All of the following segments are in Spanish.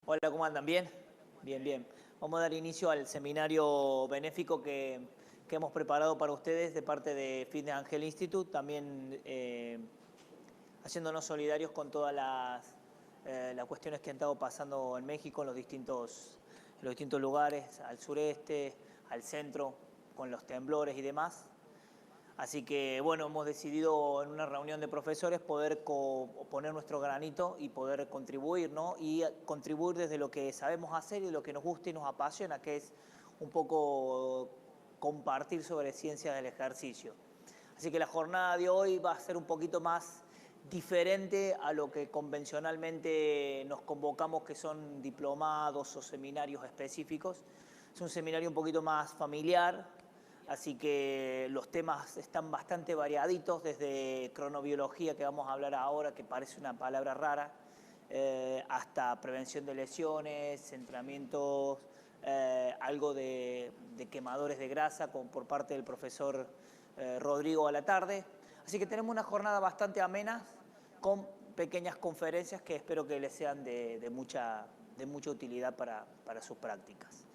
Hola, ¿cómo andan? ¿Bien? Bien, bien. Vamos a dar inicio al seminario benéfico que hemos preparado para ustedes de parte de Fitness Angel Institute, también haciéndonos solidarios con todas las cuestiones que han estado pasando en México, en los distintos lugares, al sureste, al centro, con los temblores y demás. Así que, bueno, hemos decidido en una reunión de profesores poder poner nuestro granito y poder contribuir, ¿no? Y contribuir desde lo que sabemos hacer y de lo que nos gusta y nos apasiona, que es un poco compartir sobre ciencias del ejercicio. Así que la jornada de hoy va a ser un poquito más diferente a lo que convencionalmente nos convocamos, que son diplomados o seminarios específicos. Es un seminario un poquito más familiar, así que los temas están bastante variaditos, desde cronobiología, que vamos a hablar ahora, que parece una palabra rara, hasta prevención de lesiones, entrenamientos, algo de quemadores de grasa por parte del profesor Rodrigo a la tarde. Así que tenemos una jornada bastante amena con pequeñas conferencias que espero que les sean de mucha utilidad para sus prácticas.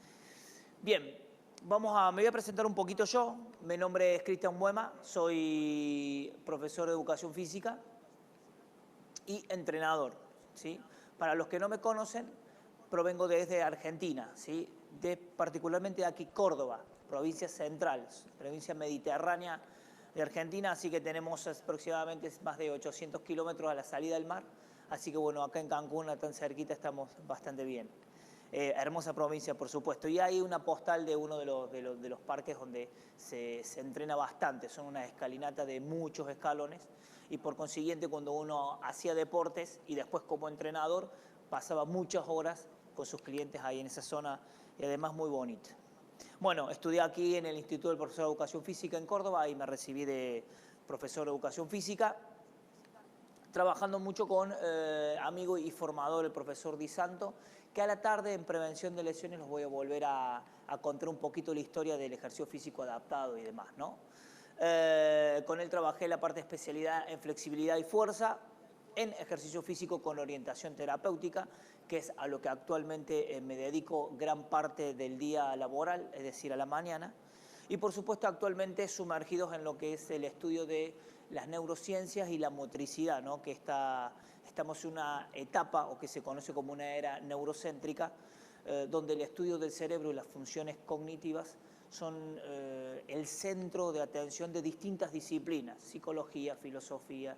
Bien, me voy a presentar un poquito yo. Mi nombre es Cristian Buema, soy profesor de educación física y entrenador, ¿sí? Para los que no me conocen, provengo desde Argentina, ¿sí? Particularmente de aquí Córdoba, provincia central, provincia mediterránea de Argentina, así que tenemos aproximadamente más de 800 kilómetros a la salida del mar, así que bueno, acá en Cancún, tan cerquita, estamos bastante bien. Hermosa provincia, por supuesto. Y hay una postal de uno de los parques donde se entrena bastante. Son unas escalinatas de muchos escalones y por consiguiente cuando uno hacía deportes y después como entrenador pasaba muchas horas con sus clientes ahí en esa zona y además muy bonita. Bueno, estudié aquí en el Instituto del Profesor de Educación Física en Córdoba y me recibí de profesor de Educación Física, trabajando mucho con amigo y formador, el profesor Di Santo, que a la tarde en prevención de lesiones los voy a volver a contar un poquito la historia del ejercicio físico adaptado y demás, ¿no? Con él trabajé la parte de especialidad en flexibilidad y fuerza, en ejercicio físico con orientación terapéutica, que es a lo que actualmente me dedico gran parte del día laboral, es decir, a la mañana. Y por supuesto actualmente sumergidos en lo que es el estudio de las neurociencias y la motricidad, ¿no? Que estamos en una etapa, o que se conoce como una era neurocéntrica, donde el estudio del cerebro y las funciones cognitivas son el centro de atención de distintas disciplinas, psicología, filosofía,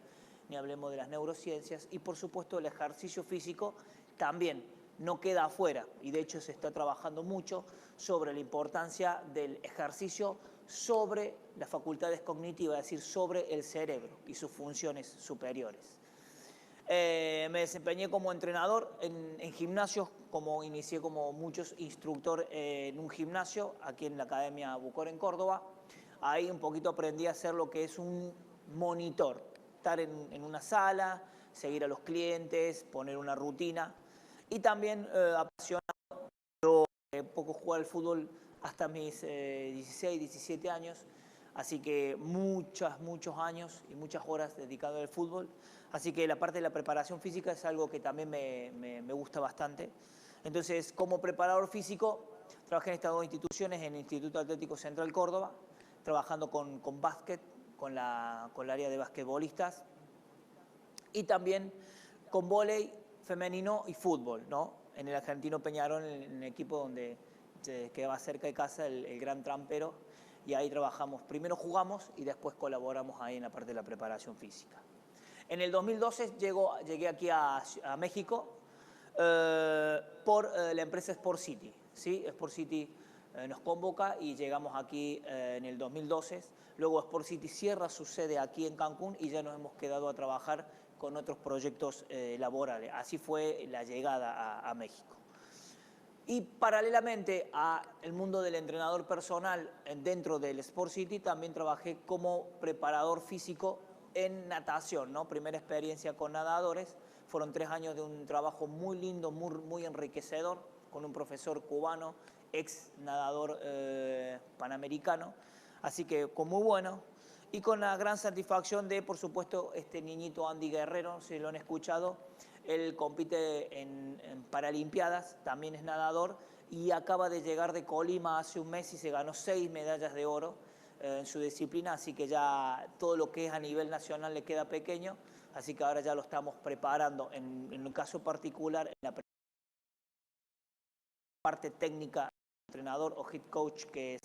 ni hablemos de las neurociencias, y por supuesto el ejercicio físico también no queda afuera, y de hecho se está trabajando mucho sobre la importancia del ejercicio sobre las facultades cognitivas, es decir, sobre el cerebro y sus funciones superiores. Me desempeñé como entrenador en gimnasios, inicié como muchos instructor en un gimnasio, aquí en la Academia Bucor en Córdoba. Ahí un poquito aprendí a hacer lo que es un monitor, estar en una sala, seguir a los clientes, poner una rutina y también apasionado, poco jugar al fútbol hasta mis 16, 17 años, así que muchos años y muchas horas dedicado al fútbol, así que la parte de la preparación física es algo que también me gusta bastante. Entonces, como preparador físico, trabajé en estas dos instituciones, en el Instituto Atlético Central Córdoba, trabajando con básquet, con el área de basquetbolistas, y también con vóley femenino y fútbol, ¿no? En el Argentino Peñarol, en el equipo donde quedaba cerca de casa, el Gran Trampero, y ahí trabajamos. Primero jugamos y después colaboramos ahí en la parte de la preparación física. En el 2012 llegué aquí a México por la empresa Sport City, ¿sí? Sport City nos convoca y llegamos aquí en el 2012. Luego Sport City cierra su sede aquí en Cancún y ya nos hemos quedado a trabajar con otros proyectos laborales. Así fue la llegada a México. Y paralelamente al mundo del entrenador personal dentro del Sport City, también trabajé como preparador físico en natación, ¿no? Primera experiencia con nadadores. Fueron 3 años de un trabajo muy lindo, muy enriquecedor, con un profesor cubano, ex nadador panamericano. Así que con muy bueno. Y con la gran satisfacción de, por supuesto, este niñito Andy Guerrero, si lo han escuchado, Él compite en Paralimpiadas, también es nadador y acaba de llegar de Colima hace un mes y se ganó 6 medallas de oro en su disciplina, así que ya todo lo que es a nivel nacional le queda pequeño, así que ahora ya lo estamos preparando, en un caso particular, en la parte técnica, entrenador o head coach, que es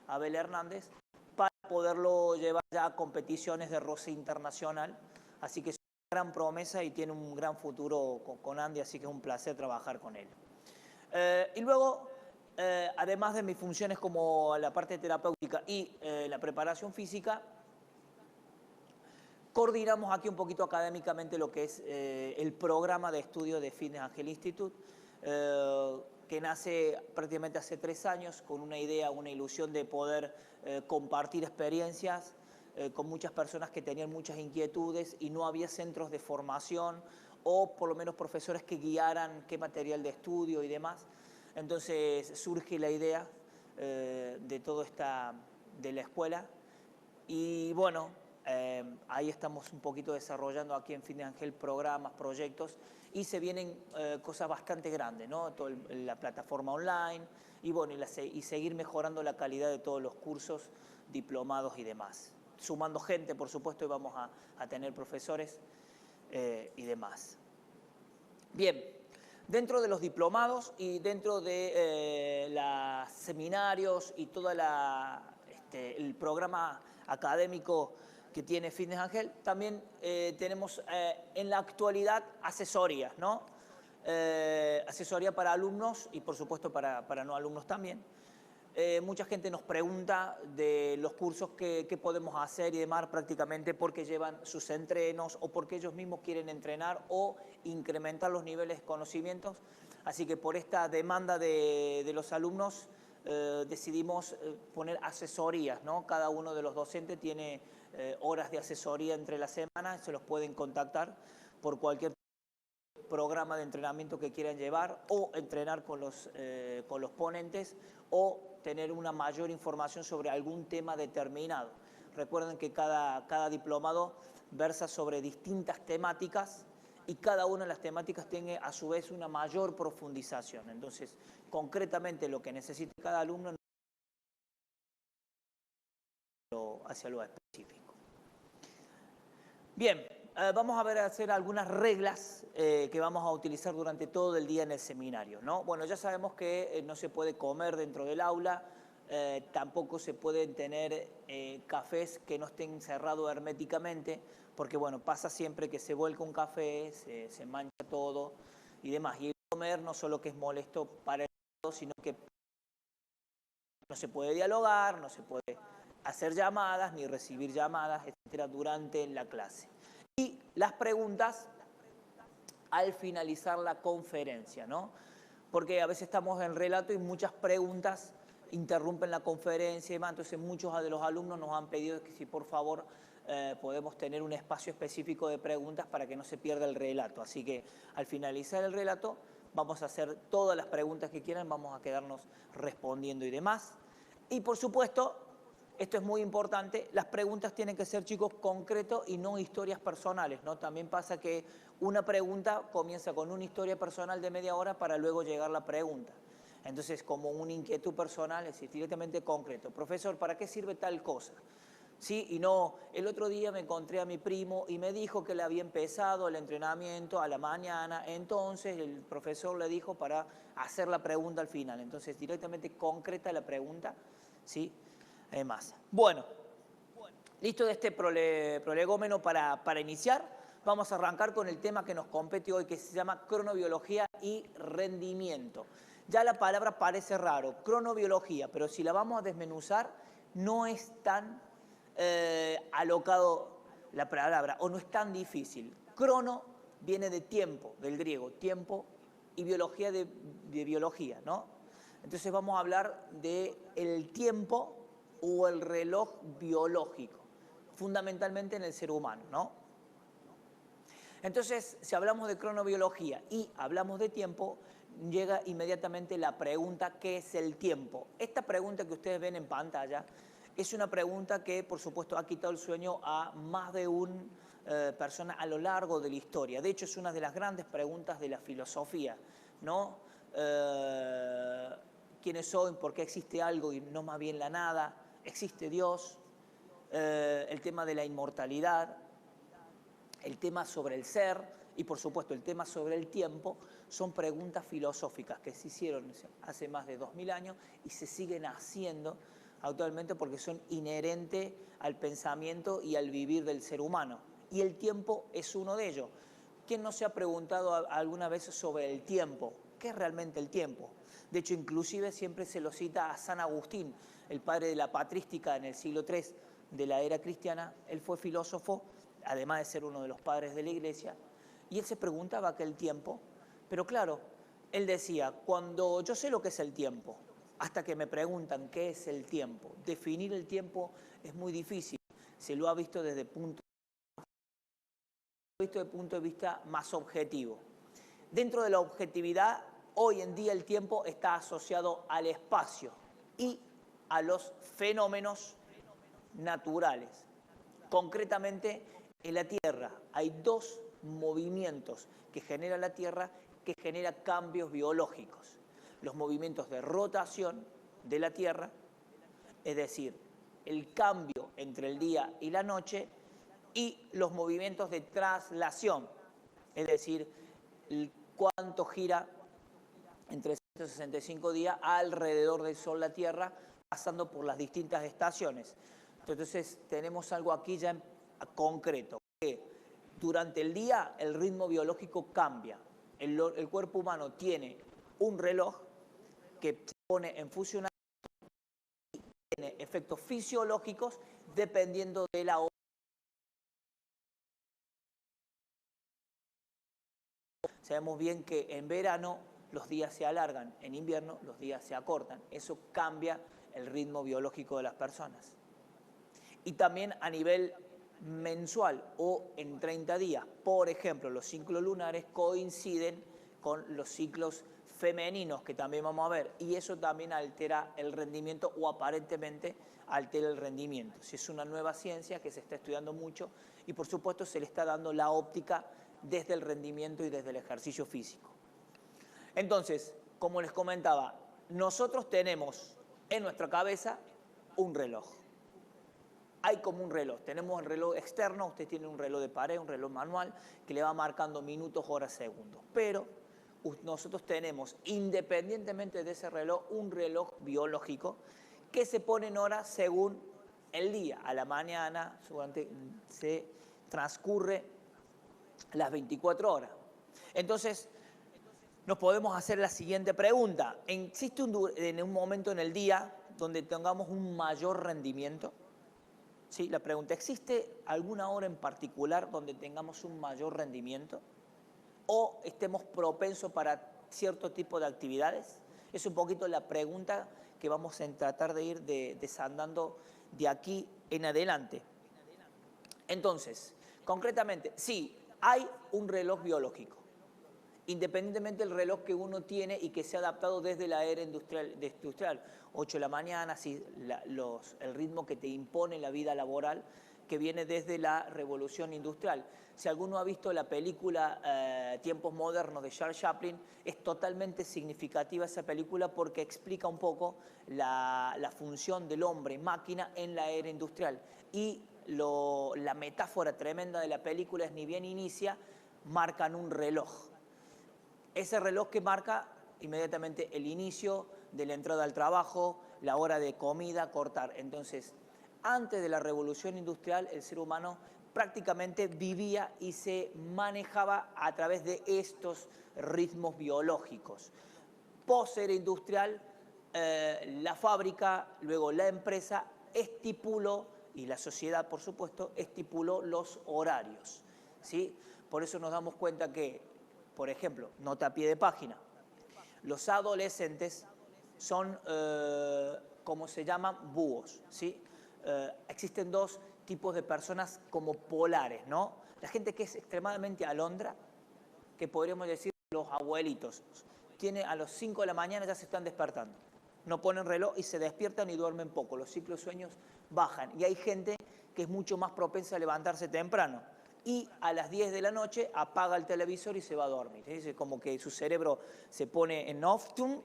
Abel Hernández, para poderlo llevar ya a competiciones de roce internacional, así que es una gran promesa y tiene un gran futuro con Andy, así que es un placer trabajar con él. Y luego, además de mis funciones como la parte terapéutica y la preparación física, coordinamos aquí un poquito académicamente lo que es el programa de estudio de Fitness Angel Institute, que nace prácticamente hace 3 años con una idea, una ilusión de poder compartir experiencias con muchas personas que tenían muchas inquietudes y no había centros de formación o por lo menos profesores que guiaran qué material de estudio y demás. Entonces surge la idea de todo de la escuela y bueno, ahí estamos un poquito desarrollando aquí en Fitness Angel programas, proyectos y se vienen cosas bastante grandes, ¿no? La plataforma online y bueno, y seguir mejorando la calidad de todos los cursos, diplomados y demás. Sumando gente, por supuesto, y vamos a tener profesores y demás. Bien, dentro de los diplomados y dentro de los seminarios y todo el programa académico que tiene Fitness Angel, también tenemos en la actualidad asesorías, ¿no? Asesoría para alumnos y por supuesto para no alumnos también. Mucha gente nos pregunta de los cursos que podemos hacer y demás prácticamente porque llevan sus entrenos o porque ellos mismos quieren entrenar o incrementar los niveles de conocimientos. Así que por esta demanda de los alumnos decidimos poner asesorías, ¿no? Cada uno de los docentes tiene horas de asesoría entre la semana, se los pueden contactar por cualquier programa de entrenamiento que quieran llevar o entrenar con los ponentes o tener una mayor información sobre algún tema determinado. Recuerden que cada diplomado versa sobre distintas temáticas y cada una de las temáticas tiene a su vez una mayor profundización. Entonces, concretamente lo que necesita cada alumno hacia lo específico. Bien, vamos a hacer algunas reglas que vamos a utilizar durante todo el día en el seminario, ¿no? Bueno, ya sabemos que no se puede comer dentro del aula, tampoco se pueden tener cafés que no estén cerrados herméticamente, porque bueno, pasa siempre que se vuelca un café, se mancha todo y demás. Y el comer no solo que es molesto para el lado, sino que no se puede dialogar, no se puede hacer llamadas ni recibir llamadas, etcétera, durante la clase. Y las preguntas al finalizar la conferencia, ¿no? Porque a veces estamos en relato y muchas preguntas interrumpen la conferencia y demás, entonces muchos de los alumnos nos han pedido que si por favor podemos tener un espacio específico de preguntas para que no se pierda el relato. Así que al finalizar el relato vamos a hacer todas las preguntas que quieran, vamos a quedarnos respondiendo y demás. Y por supuesto, esto es muy importante, las preguntas tienen que ser, chicos, concretos y no historias personales, ¿no? También pasa que una pregunta comienza con una historia personal de media hora para luego llegar la pregunta. Entonces, como una inquietud personal, es decir, directamente concreto. Profesor, ¿para qué sirve tal cosa? Sí, y no, el otro día me encontré a mi primo y me dijo que le había empezado el entrenamiento a la mañana, entonces el profesor le dijo para hacer la pregunta al final. Entonces, directamente concreta la pregunta, ¿sí? Además, bueno, listo de este prolegómeno para iniciar, vamos a arrancar con el tema que nos compete hoy, que se llama cronobiología y rendimiento. Ya la palabra parece raro, cronobiología, pero si la vamos a desmenuzar, no es tan alocado la palabra, o no es tan difícil. Crono viene de tiempo, del griego, tiempo, y biología de biología, ¿no? Entonces vamos a hablar del tiempo o el reloj biológico, fundamentalmente en el ser humano, ¿no? Entonces, si hablamos de cronobiología y hablamos de tiempo, llega inmediatamente la pregunta, ¿qué es el tiempo? Esta pregunta que ustedes ven en pantalla es una pregunta que, por supuesto, ha quitado el sueño a más de un personas a lo largo de la historia. De hecho, es una de las grandes preguntas de la filosofía, ¿no? ¿Quiénes soy? ¿Por qué existe algo y no más bien la nada? ¿Existe Dios? El tema de la inmortalidad, el tema sobre el ser y, por supuesto, el tema sobre el tiempo, son preguntas filosóficas que se hicieron hace más de 2000 años y se siguen haciendo actualmente porque son inherentes al pensamiento y al vivir del ser humano. Y el tiempo es uno de ellos. ¿Quién no se ha preguntado alguna vez sobre el tiempo? ¿Qué es realmente el tiempo? De hecho, inclusive siempre se lo cita a San Agustín, el padre de la patrística en el siglo III de la era cristiana. Él fue filósofo, además de ser uno de los padres de la Iglesia, y él se preguntaba qué es el tiempo, pero claro, él decía, cuando yo sé lo que es el tiempo, hasta que me preguntan qué es el tiempo, definir el tiempo es muy difícil, se lo ha visto desde el punto de vista más objetivo. Dentro de la objetividad, hoy en día el tiempo está asociado al espacio y a los fenómenos naturales. Concretamente, en la Tierra hay dos movimientos que genera la Tierra que genera cambios biológicos. Los movimientos de rotación de la Tierra, es decir, el cambio entre el día y la noche, y los movimientos de traslación, es decir, cuánto gira en 365 días alrededor del Sol la Tierra, pasando por las distintas estaciones. Entonces tenemos algo aquí ya concreto, que durante el día el ritmo biológico cambia. El cuerpo humano tiene un reloj que se pone en funcionamiento y tiene efectos fisiológicos dependiendo de la hora. Sabemos bien que en verano los días se alargan, en invierno los días se acortan. Eso cambia el ritmo biológico de las personas. Y también a nivel mensual o en 30 días. Por ejemplo, los ciclos lunares coinciden con los ciclos femeninos que también vamos a ver, y eso también altera el rendimiento o aparentemente altera el rendimiento. Si es una nueva ciencia que se está estudiando mucho y por supuesto se le está dando la óptica desde el rendimiento y desde el ejercicio físico. Entonces, como les comentaba, nosotros tenemos en nuestra cabeza un reloj. Hay como un reloj, tenemos el reloj externo, usted tiene un reloj de pared, un reloj manual, que le va marcando minutos, horas, segundos. Pero nosotros tenemos, independientemente de ese reloj, un reloj biológico que se pone en horas según el día. A la mañana se transcurre las 24 horas. Entonces, nos podemos hacer la siguiente pregunta. ¿Existe en un momento en el día donde tengamos un mayor rendimiento? Sí, la pregunta, ¿existe alguna hora en particular donde tengamos un mayor rendimiento? ¿O estemos propensos para cierto tipo de actividades? Es un poquito la pregunta que vamos a tratar de ir desandando de aquí en adelante. Entonces, concretamente, sí, hay un reloj biológico, independientemente del reloj que uno tiene y que se ha adaptado desde la era industrial. 8 de la mañana, sí, el ritmo que te impone la vida laboral, que viene desde la revolución industrial. Si alguno ha visto la película Tiempos Modernos de Charles Chaplin, es totalmente significativa esa película porque explica un poco la función del hombre-máquina en la era industrial. Y la metáfora tremenda de la película es, ni bien inicia, marcan un reloj. Ese reloj que marca inmediatamente el inicio de la entrada al trabajo, la hora de comida, cortar. Entonces, antes de la revolución industrial, el ser humano prácticamente vivía y se manejaba a través de estos ritmos biológicos. Post-era industrial, la fábrica, luego la empresa, estipuló, y la sociedad, por supuesto, estipuló los horarios, ¿sí? Por eso nos damos cuenta que, por ejemplo, nota a pie de página, los adolescentes son, como se llaman, búhos, ¿sí? Existen dos tipos de personas como polares, ¿no? La gente que es extremadamente alondra, que podríamos decir los abuelitos, a los 5 de la mañana ya se están despertando, no ponen reloj y se despiertan y duermen poco, los ciclos de sueños bajan. Y hay gente que es mucho más propensa a levantarse temprano. y a las 10 de la noche apaga el televisor y se va a dormir. Es como que su cerebro se pone en off-tune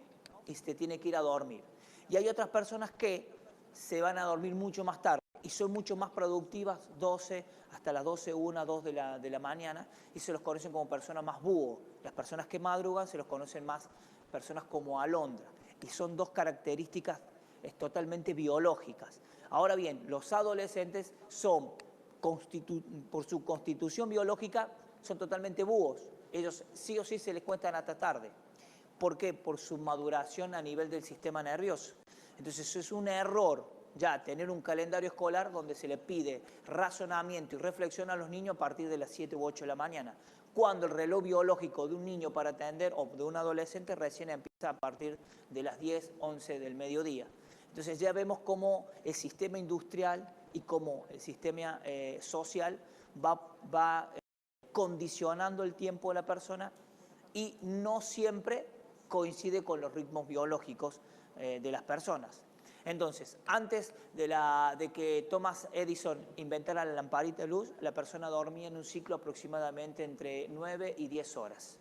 y se tiene que ir a dormir. Y hay otras personas que se van a dormir mucho más tarde y son mucho más productivas, 12, hasta las 12, 1, 2 de la mañana, y se los conocen como personas más búho. Las personas que madrugan se los conocen más personas como alondra. Y son dos características totalmente biológicas. Ahora bien, los adolescentes son, por su constitución biológica, son totalmente búhos. Ellos sí o sí se les cuentan hasta tarde. ¿Por qué? Por su maduración a nivel del sistema nervioso. Entonces eso es un error, ya tener un calendario escolar donde se le pide razonamiento y reflexión a los niños a partir de las 7 u 8 de la mañana, cuando el reloj biológico de un niño para atender o de un adolescente recién empieza a partir de las 10, 11 del mediodía. Entonces ya vemos cómo el sistema industrial y cómo el sistema social va condicionando el tiempo de la persona y no siempre coincide con los ritmos biológicos de las personas. Entonces, antes de que Thomas Edison inventara la lamparita de luz, la persona dormía en un ciclo aproximadamente entre 9 y 10 horas.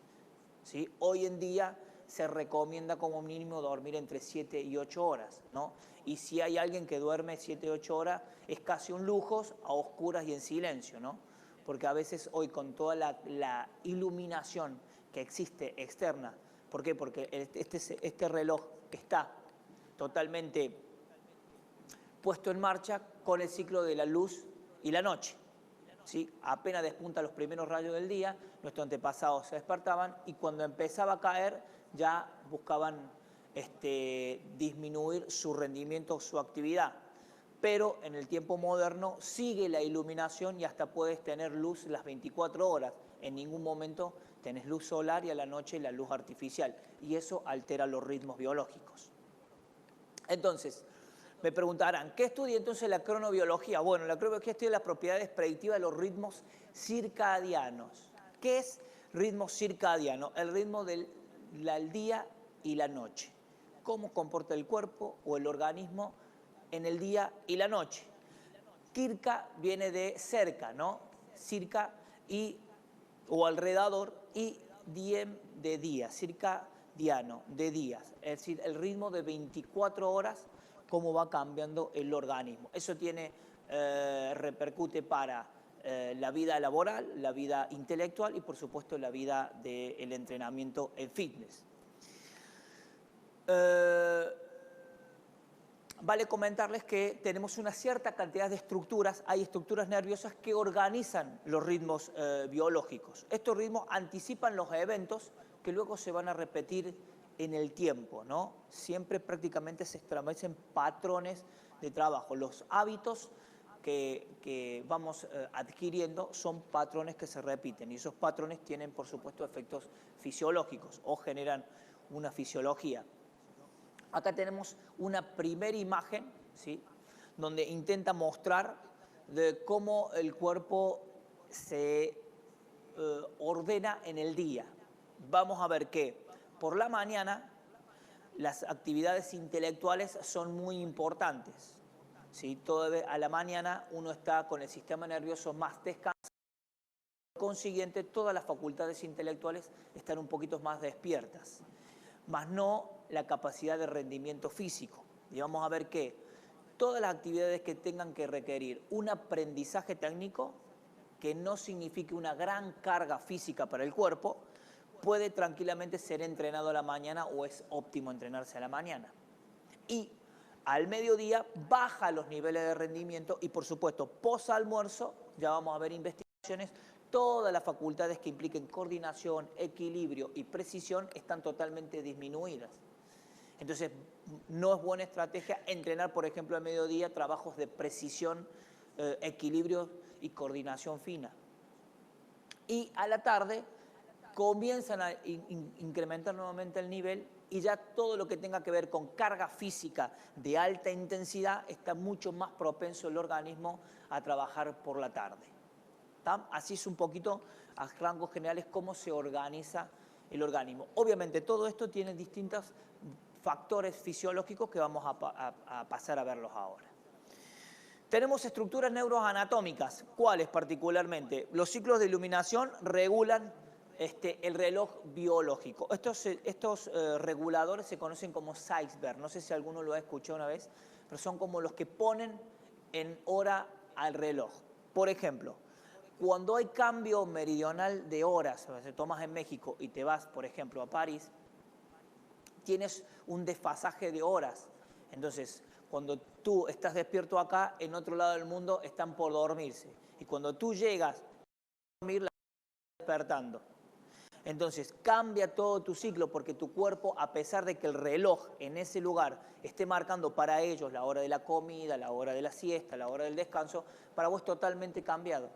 ¿Sí? Hoy en día se recomienda como mínimo dormir entre 7 y 8 horas, ¿no? Y si hay alguien que duerme 7 y 8 horas, es casi un lujo a oscuras y en silencio, ¿no? Porque a veces hoy con toda la iluminación que existe externa, ¿por qué? Porque este reloj está totalmente puesto en marcha con el ciclo de la luz y la noche. ¿Sí? Apenas despunta los primeros rayos del día, nuestros antepasados se despertaban y cuando empezaba a caer ya buscaban disminuir su rendimiento, su actividad. Pero en el tiempo moderno sigue la iluminación y hasta puedes tener luz las 24 horas. En ningún momento tenés luz solar y a la noche la luz artificial. Y eso altera los ritmos biológicos. Entonces, me preguntarán, ¿qué estudia entonces la cronobiología? Bueno, la cronobiología estudia las propiedades predictivas de los ritmos circadianos. ¿Qué es ritmo circadiano? El ritmo del día y la noche. ¿Cómo comporta el cuerpo o el organismo en el día y la noche? Circa viene de cerca, ¿no? Circa o alrededor, y diem de día, circadiano, de días. Es decir, el ritmo de 24 horas, cómo va cambiando el organismo. Eso repercute para la vida laboral, la vida intelectual y por supuesto la vida del entrenamiento en fitness. Vale comentarles que tenemos una cierta cantidad de estructuras, hay estructuras nerviosas que organizan los ritmos biológicos. Estos ritmos anticipan los eventos que luego se van a repetir en el tiempo, ¿no? Siempre prácticamente se establecen patrones de trabajo. Los hábitos que vamos adquiriendo son patrones que se repiten y esos patrones tienen, por supuesto, efectos fisiológicos o generan una fisiología. Acá tenemos una primera imagen, ¿sí?, donde intenta mostrar de cómo el cuerpo se ordena en el día. Vamos a ver que por la mañana las actividades intelectuales son muy importantes, ¿sí? A la mañana uno está con el sistema nervioso más descansado, por consiguiente todas las facultades intelectuales están un poquito más despiertas, más no la capacidad de rendimiento físico. Y vamos a ver que todas las actividades que tengan que requerir un aprendizaje técnico, que no signifique una gran carga física para el cuerpo, puede tranquilamente ser entrenado a la mañana o es óptimo entrenarse a la mañana. Y al mediodía baja los niveles de rendimiento y por supuesto post almuerzo, ya vamos a ver investigaciones, todas las facultades que impliquen coordinación, equilibrio y precisión están totalmente disminuidas. Entonces, no es buena estrategia entrenar, por ejemplo, al mediodía trabajos de precisión, equilibrio y coordinación fina. Y a la tarde comienzan a incrementar nuevamente el nivel y ya todo lo que tenga que ver con carga física de alta intensidad está mucho más propenso el organismo a trabajar por la tarde. ¿Tá? Así es un poquito a rangos generales cómo se organiza el organismo. Obviamente todo esto tiene distintos factores fisiológicos que vamos a pasar a verlos ahora. Tenemos estructuras neuroanatómicas. ¿Cuáles particularmente? Los ciclos de iluminación regulan el reloj biológico. Estos reguladores se conocen como Zeitgeber. No sé si alguno lo ha escuchado una vez, pero son como los que ponen en hora al reloj. Por ejemplo, cuando hay cambio meridional de horas, o sea, te tomas en México y te vas, por ejemplo, a París, tienes un desfasaje de horas. Entonces, cuando tú estás despierto acá, en otro lado del mundo están por dormirse. Y cuando tú llegas a dormir, la estás despertando. Entonces, cambia todo tu ciclo porque tu cuerpo, a pesar de que el reloj en ese lugar esté marcando para ellos la hora de la comida, la hora de la siesta, la hora del descanso, para vos es totalmente cambiado.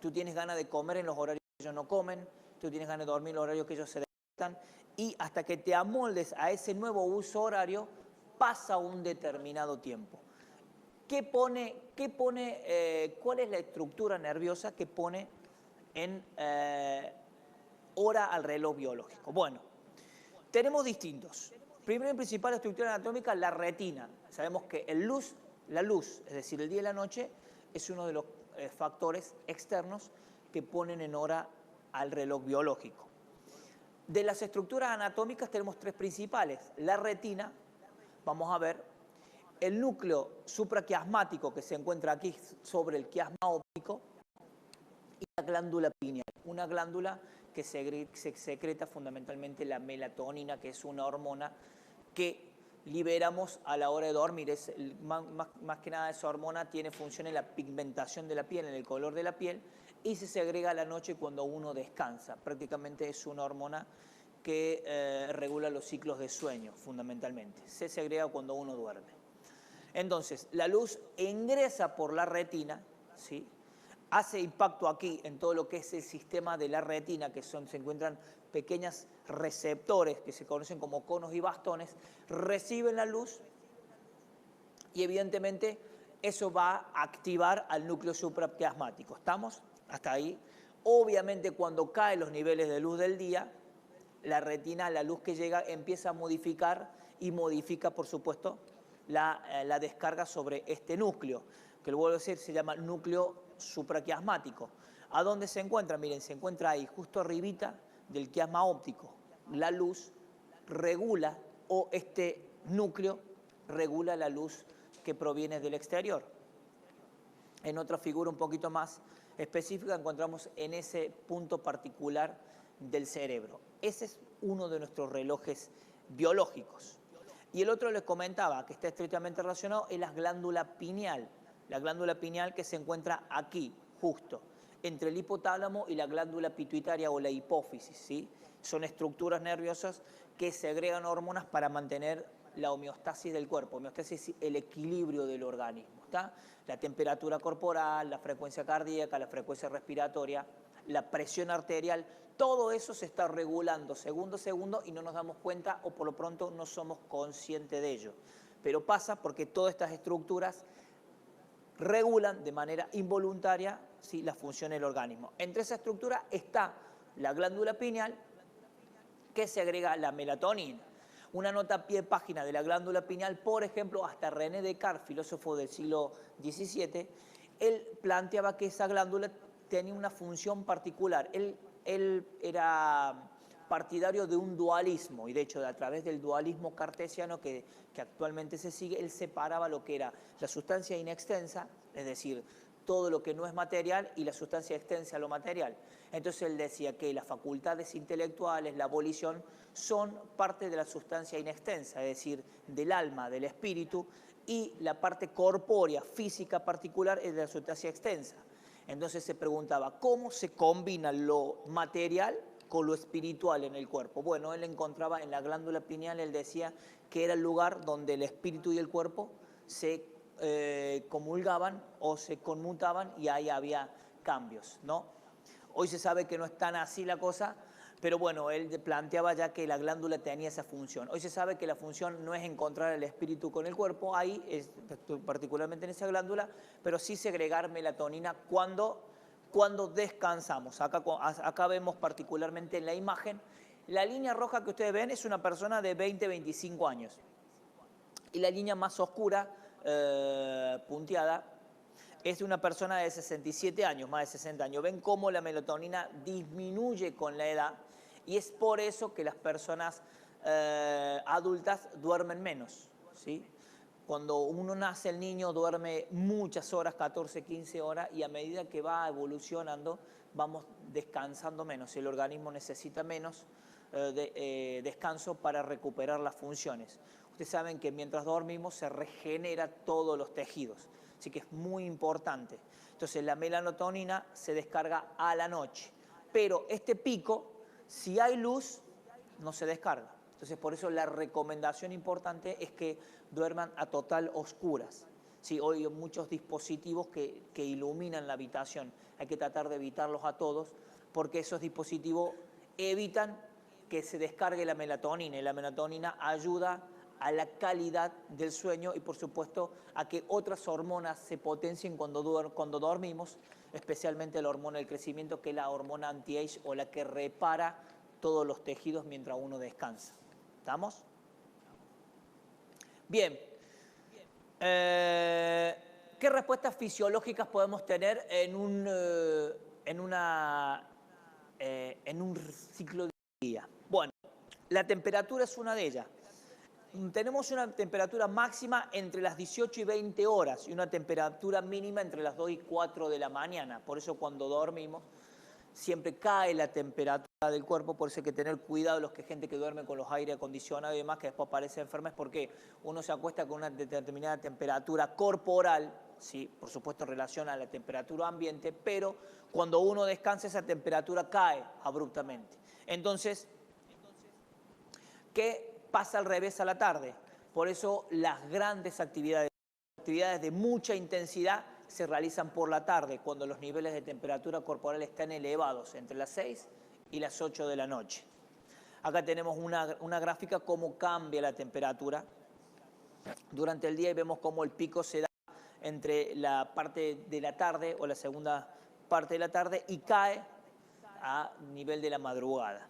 Tú tienes ganas de comer en los horarios que ellos no comen, tú tienes ganas de dormir en los horarios que ellos se despiertan, y hasta que te amoldes a ese nuevo uso horario, pasa un determinado tiempo. ¿Cuál es la estructura nerviosa que pone en hora al reloj biológico? Bueno, tenemos distintos. Primero y principal estructura anatómica, la retina. Sabemos que la luz, es decir, el día y la noche, es uno de los factores externos que ponen en hora al reloj biológico. De las estructuras anatómicas tenemos tres principales. La retina, vamos a ver, el núcleo supraquiasmático que se encuentra aquí sobre el quiasma óptico y la glándula pineal, una glándula que se secreta fundamentalmente la melatonina, que es una hormona que liberamos a la hora de dormir. Más que nada esa hormona tiene función en la pigmentación de la piel, en el color de la piel, y se segrega a la noche cuando uno descansa. Prácticamente es una hormona que regula los ciclos de sueño, fundamentalmente. Se segrega cuando uno duerme. Entonces, la luz ingresa por la retina, ¿sí? Hace impacto aquí en todo lo que es el sistema de la retina, que se encuentran pequeños receptores que se conocen como conos y bastones, reciben la luz y evidentemente eso va a activar al núcleo supraquiasmático. ¿Estamos? Hasta ahí. Obviamente cuando caen los niveles de luz del día, la retina, la luz que llega, empieza a modificar y modifica, por supuesto, la descarga sobre este núcleo, que lo vuelvo a decir, se llama núcleo supraquiasmático. ¿A dónde se encuentra? Miren, se encuentra ahí, justo arribita del quiasma óptico. La luz regula, o este núcleo regula la luz que proviene del exterior. En otra figura un poquito más específica encontramos en ese punto particular del cerebro. Ese es uno de nuestros relojes biológicos. Y el otro les comentaba, que está estrictamente relacionado, es la glándula pineal. La glándula pineal que se encuentra aquí, justo, entre el hipotálamo y la glándula pituitaria o la hipófisis, ¿sí? Son estructuras nerviosas que segregan hormonas para mantener la homeostasis del cuerpo. Homeostasis es el equilibrio del organismo, ¿está? La temperatura corporal, la frecuencia cardíaca, la frecuencia respiratoria, la presión arterial, todo eso se está regulando segundo a segundo y no nos damos cuenta, o por lo pronto no somos conscientes de ello. Pero pasa porque todas estas estructuras regulan de manera involuntaria, ¿sí?, la función del organismo. Entre esa estructura está la glándula pineal, que segrega la melatonina. Una nota a pie de página de la glándula pineal, por ejemplo, hasta René Descartes, filósofo del siglo XVII, él planteaba que esa glándula tenía una función particular. Él era partidario de un dualismo, y de hecho a través del dualismo cartesiano que actualmente se sigue, él separaba lo que era la sustancia inextensa, es decir, todo lo que no es material, y la sustancia extensa, lo material. Entonces él decía que las facultades intelectuales, la volición, son parte de la sustancia inextensa, es decir, del alma, del espíritu, y la parte corpórea, física particular, es de la sustancia extensa. Entonces se preguntaba, ¿cómo se combina lo material con lo espiritual en el cuerpo? Bueno, él encontraba en la glándula pineal, él decía que era el lugar donde el espíritu y el cuerpo se comulgaban o se conmutaban, y ahí había cambios, ¿no? Hoy se sabe que no es tan así la cosa, pero bueno, él planteaba ya que la glándula tenía esa función. Hoy se sabe que la función no es encontrar el espíritu con el cuerpo, ahí, particularmente en esa glándula, pero sí segregar melatonina cuando descansamos. Acá vemos particularmente en la imagen, la línea roja que ustedes ven es una persona de 20-25 años. Y la línea más oscura, punteada, es de una persona de 67 años, más de 60 años. Ven cómo la melatonina disminuye con la edad y es por eso que las personas adultas duermen menos, ¿sí? Cuando uno nace, el niño duerme muchas horas, 14, 15 horas, y a medida que va evolucionando, vamos descansando menos. El organismo necesita menos descanso para recuperar las funciones. Ustedes saben que mientras dormimos se regenera todos los tejidos, así que es muy importante. Entonces la melatonina se descarga a la noche, pero este pico, si hay luz, no se descarga. Entonces por eso la recomendación importante es que duerman a total oscuras. Sí, hoy hay muchos dispositivos que iluminan la habitación, hay que tratar de evitarlos a todos porque esos dispositivos evitan que se descargue la melatonina y la melatonina ayuda a la calidad del sueño y por supuesto a que otras hormonas se potencien cuando dormimos, especialmente la hormona del crecimiento, que es la hormona anti-age o la que repara todos los tejidos mientras uno descansa. ¿Estamos? Bien. ¿Qué respuestas fisiológicas podemos tener en un ciclo de día? Bueno, la temperatura es una de ellas. Tenemos una temperatura máxima entre las 18 y 20 horas y una temperatura mínima entre las 2 y 4 de la mañana. Por eso cuando dormimos siempre cae la temperatura del cuerpo, por eso hay que tener cuidado los que gente que duerme con los aire acondicionados y demás, que después aparece enferma, es porque uno se acuesta con una determinada temperatura corporal, sí, por supuesto en relación a la temperatura ambiente, pero cuando uno descansa esa temperatura cae abruptamente. Entonces, ¿qué pasa al revés a la tarde? Por eso las grandes actividades de mucha intensidad se realizan por la tarde, cuando los niveles de temperatura corporal están elevados, entre las 6 y las 8 de la noche. Acá tenemos una gráfica cómo cambia la temperatura durante el día y vemos cómo el pico se da entre la parte de la tarde o la segunda parte de la tarde y cae a nivel de la madrugada.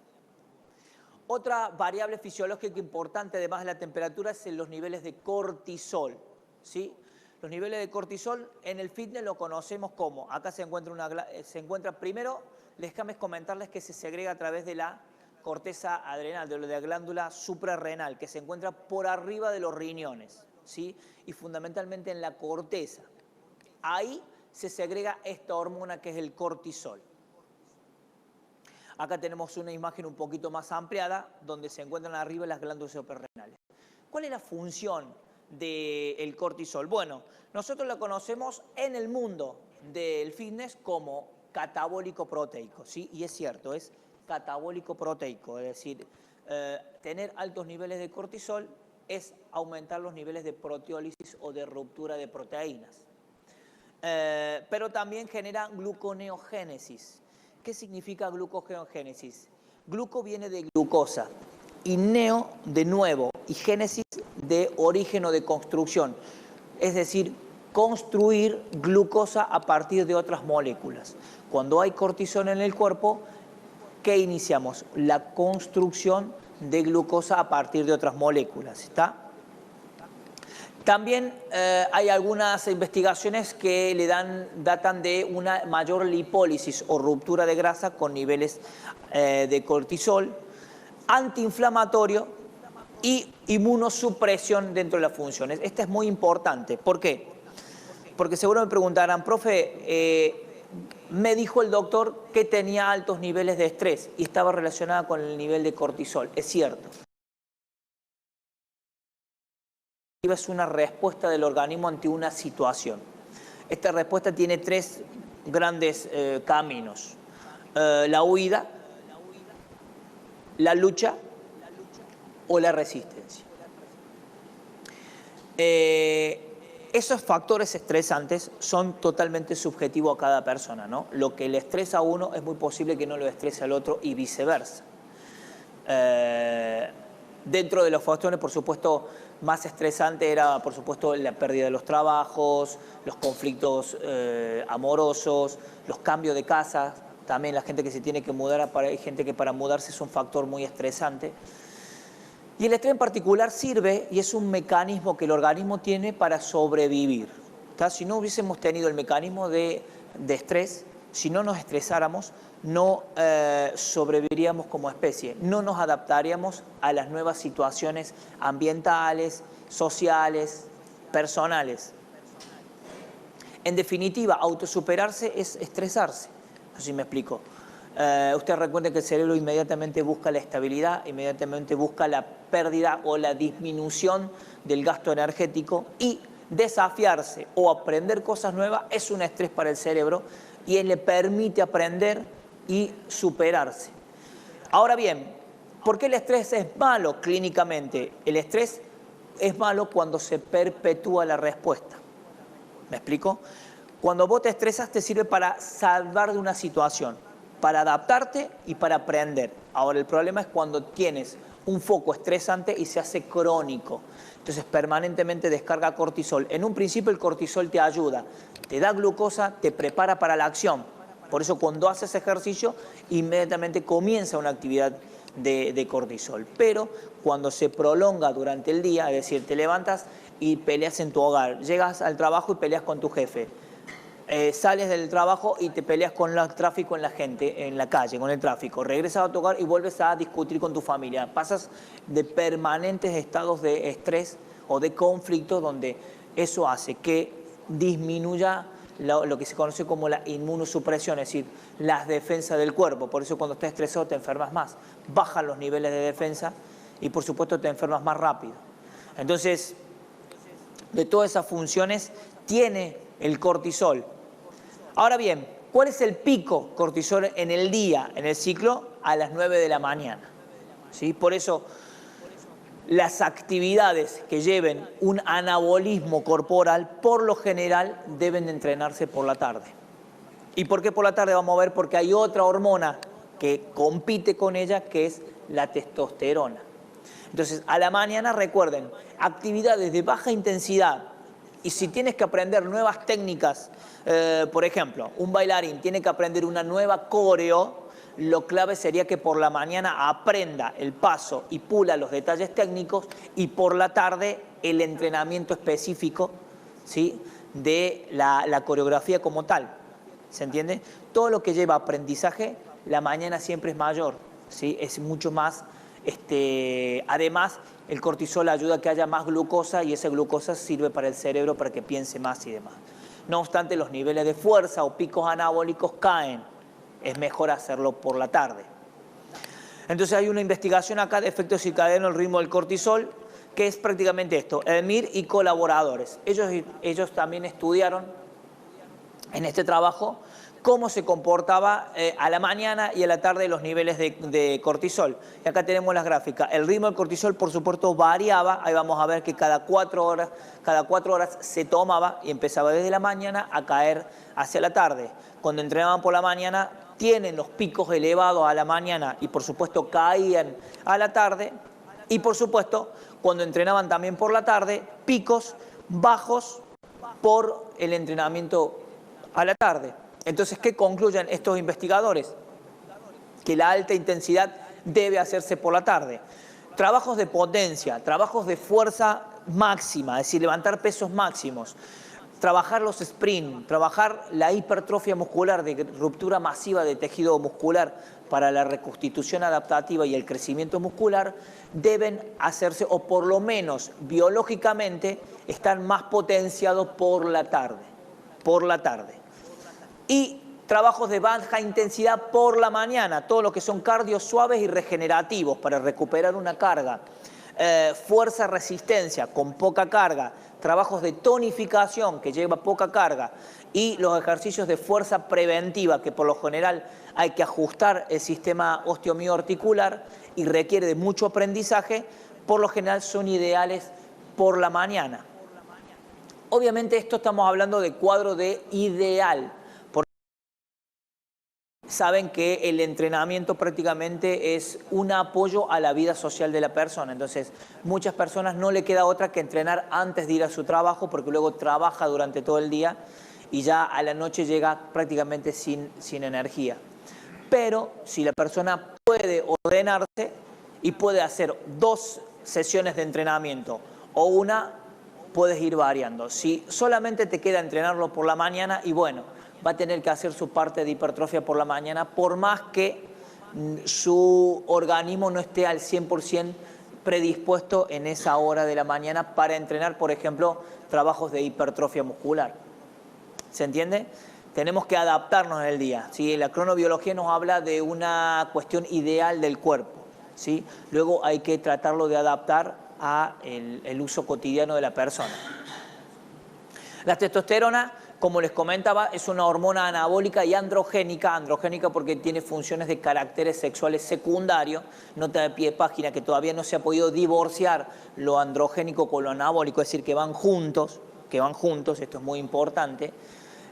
Otra variable fisiológica importante, además de la temperatura, es los niveles de cortisol, ¿sí? Los niveles de cortisol en el fitness lo conocemos como, acá se encuentra primero, déjame comentarles que se segrega a través de la corteza adrenal, de la glándula suprarrenal, que se encuentra por arriba de los riñones, ¿sí? Y fundamentalmente en la corteza. Ahí se segrega esta hormona que es el cortisol. Acá tenemos una imagen un poquito más ampliada, donde se encuentran arriba las glándulas suprarrenales. ¿Cuál es la función del cortisol? Bueno, nosotros la conocemos en el mundo del fitness como catabólico proteico, ¿sí? Y es cierto, es catabólico proteico, es decir, tener altos niveles de cortisol es aumentar los niveles de proteólisis o de ruptura de proteínas. Pero también genera gluconeogénesis. ¿Qué significa gluconeogénesis? Gluco viene de glucosa y neo de nuevo y génesis de origen o de construcción. Es decir, construir glucosa a partir de otras moléculas. Cuando hay cortisol en el cuerpo, ¿qué iniciamos? La construcción de glucosa a partir de otras moléculas, ¿está? También hay algunas investigaciones que datan de una mayor lipólisis o ruptura de grasa con niveles de cortisol, antiinflamatorio y inmunosupresión dentro de las funciones. Esta es muy importante. ¿Por qué? Porque seguro me preguntarán, profe, me dijo el doctor que tenía altos niveles de estrés y estaba relacionada con el nivel de cortisol. Es cierto. Es una respuesta del organismo ante una situación. Esta respuesta tiene tres grandes caminos. La huida, la lucha o la resistencia. Esos factores estresantes son totalmente subjetivos a cada persona, ¿no? Lo que le estresa a uno es muy posible que no lo estrese al otro y viceversa. Dentro de los factores, por supuesto, más estresante era, por supuesto, la pérdida de los trabajos, los conflictos amorosos, los cambios de casa, también la gente que se tiene que mudar, hay gente que para mudarse es un factor muy estresante. Y el estrés en particular sirve y es un mecanismo que el organismo tiene para sobrevivir. Si no hubiésemos tenido el mecanismo de estrés, si no nos estresáramos, no sobreviviríamos como especie, no nos adaptaríamos a las nuevas situaciones ambientales, sociales, personales. En definitiva, autosuperarse es estresarse. No sé si me explico. Usted recuerde que el cerebro inmediatamente busca la estabilidad, inmediatamente busca la pérdida o la disminución del gasto energético, y desafiarse o aprender cosas nuevas es un estrés para el cerebro y él le permite aprender y superarse. Ahora bien, ¿por qué el estrés es malo clínicamente? El estrés es malo cuando se perpetúa la respuesta. ¿Me explico? Cuando vos te estresas te sirve para salvar de una situación, para adaptarte y para aprender. Ahora el problema es cuando tienes un foco estresante y se hace crónico. Entonces permanentemente descarga cortisol. En un principio el cortisol te ayuda, te da glucosa, te prepara para la acción. Por eso cuando haces ejercicio inmediatamente comienza una actividad de cortisol. Pero cuando se prolonga durante el día, es decir, te levantas y peleas en tu hogar, llegas al trabajo y peleas con tu jefe, sales del trabajo y te peleas con el tráfico en la gente, en la calle, con el tráfico, regresas a tu hogar y vuelves a discutir con tu familia, pasas de permanentes estados de estrés o de conflicto donde eso hace que disminuya lo que se conoce como la inmunosupresión, es decir, las defensas del cuerpo. Por eso cuando estás estresado te enfermas más, bajan los niveles de defensa y por supuesto te enfermas más rápido. Entonces, de todas esas funciones tiene el cortisol. Ahora bien, ¿cuál es el pico cortisol en el día, en el ciclo? A las 9 de la mañana. ¿Sí? Por eso las actividades que lleven un anabolismo corporal, por lo general, deben de entrenarse por la tarde. ¿Y por qué por la tarde? Vamos a ver, porque hay otra hormona que compite con ella, que es la testosterona. Entonces, a la mañana, recuerden, actividades de baja intensidad. Y si tienes que aprender nuevas técnicas, por ejemplo, un bailarín tiene que aprender una nueva coreo, lo clave sería que por la mañana aprenda el paso y pula los detalles técnicos, y por la tarde el entrenamiento específico, ¿sí?, de la coreografía como tal. ¿Se entiende? Todo lo que lleva aprendizaje, la mañana siempre es mayor, ¿sí? Es mucho más. Además, el cortisol ayuda a que haya más glucosa y esa glucosa sirve para el cerebro para que piense más y demás. No obstante, los niveles de fuerza o picos anabólicos caen. Es mejor hacerlo por la tarde. Entonces hay una investigación acá de efecto circadiano el ritmo del cortisol, que es prácticamente esto. Elmir y colaboradores. Ellos también estudiaron en este trabajo cómo se comportaba a la mañana y a la tarde los niveles de cortisol. Y acá tenemos las gráficas. El ritmo del cortisol, por supuesto, variaba. Ahí vamos a ver que cada 4 horas se tomaba y empezaba desde la mañana a caer hacia la tarde. Cuando entrenaban por la mañana, tienen los picos elevados a la mañana y, por supuesto, caían a la tarde. Y, por supuesto, cuando entrenaban también por la tarde, picos bajos por el entrenamiento a la tarde. Entonces, ¿qué concluyen estos investigadores? Que la alta intensidad debe hacerse por la tarde. Trabajos de potencia, trabajos de fuerza máxima, es decir, levantar pesos máximos, trabajar los sprint, trabajar la hipertrofia muscular, de ruptura masiva de tejido muscular para la reconstitución adaptativa y el crecimiento muscular, deben hacerse, o por lo menos biológicamente, están más potenciados por la tarde. Por la tarde. Y trabajos de baja intensidad por la mañana, todo lo que son cardios suaves y regenerativos para recuperar una carga, fuerza, resistencia con poca carga, trabajos de tonificación que lleva poca carga y los ejercicios de fuerza preventiva que por lo general hay que ajustar el sistema osteomioarticular y requiere de mucho aprendizaje, por lo general son ideales por la mañana. Obviamente esto estamos hablando de cuadro de ideal. Saben que el entrenamiento prácticamente es un apoyo a la vida social de la persona. Entonces, muchas personas no le queda otra que entrenar antes de ir a su trabajo, porque luego trabaja durante todo el día y ya a la noche llega prácticamente sin energía. Pero si la persona puede ordenarse y puede hacer 2 sesiones de entrenamiento o una, puedes ir variando. Si solamente te queda entrenarlo por la mañana, y bueno, va a tener que hacer su parte de hipertrofia por la mañana, por más que su organismo no esté al 100% predispuesto en esa hora de la mañana para entrenar, por ejemplo, trabajos de hipertrofia muscular. ¿Se entiende? Tenemos que adaptarnos en el día, ¿sí? La cronobiología nos habla de una cuestión ideal del cuerpo, ¿sí? Luego hay que tratarlo de adaptar a el uso cotidiano de la persona. La testosterona, como les comentaba, es una hormona anabólica y androgénica porque tiene funciones de caracteres sexuales secundarios. Nota de pie de página que todavía no se ha podido divorciar lo androgénico con lo anabólico, es decir, que van juntos, esto es muy importante.